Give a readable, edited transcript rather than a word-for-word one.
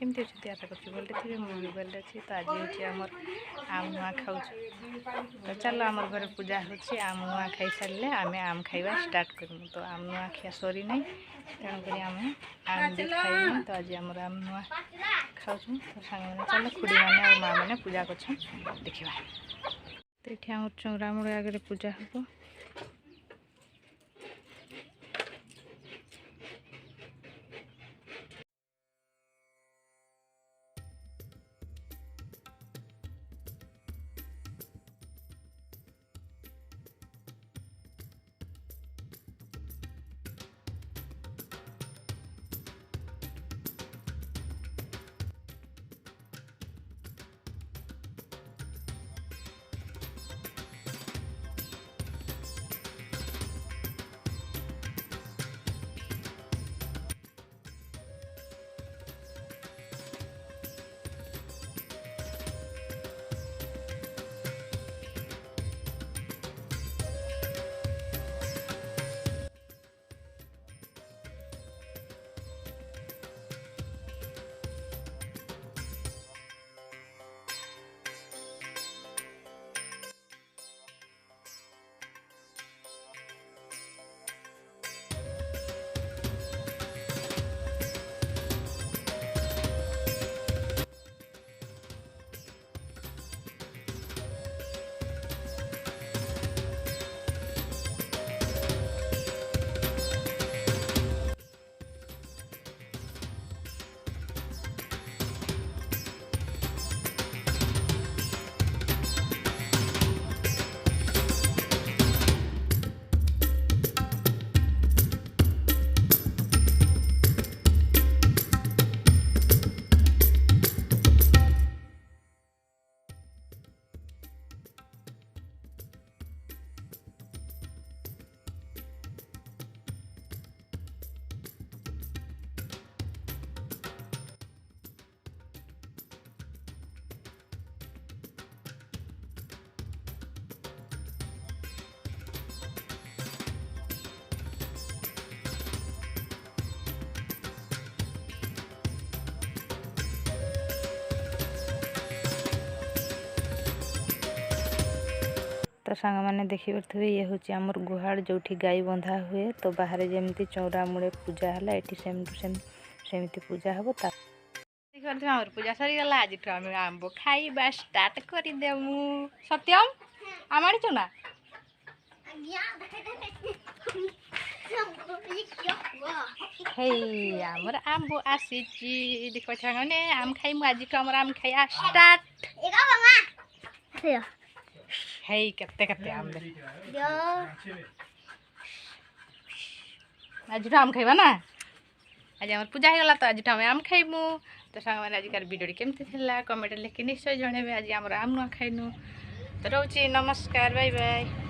केमती अच्छे आशा कर बोलते थे मुझे बोलते अच्छी तो आज हूँ आम आम नुआ खाऊ तो चलो आम घर पूजा होची आम नुआ खाई सारे आम आम खाइबा स्टार्ट करूँ तो आम नुआ खिया सरी ना तेणुक आम आम भी खाइबा तो आज आम आम नुआ खाऊ तो सांग मैंने चलो खुड़ी मैंने और माँ मैंने पूजा कर देखा तो ये आम चौरा मूल आगे पूजा हम तो सांग मैंने देखी पारे ये हूँ आमर गुहाड़ जो गाई बंधा हुए तो बाहर जमी चौरा मूले पूजा है ये सेमती पूजा हम देखिए पूजा सरीगला आज आम आंब खाइबा स्टार्ट करदेमु सत्यम आम आनी ना आमर आंब आसी देख आम खाइमु आज आम आम खाइया स्टार्ट है कत्ते कत्ते आम दे आज आम खाइबा ना आज आम पूजा होगा तो आज आम आम खाइमु तो सांग मैंने आज वीडियो केमती कमेंट लिखि निश्चय जनइबे आज आम नुआ खाइनु तो रोची नमस्कार बाय बाय।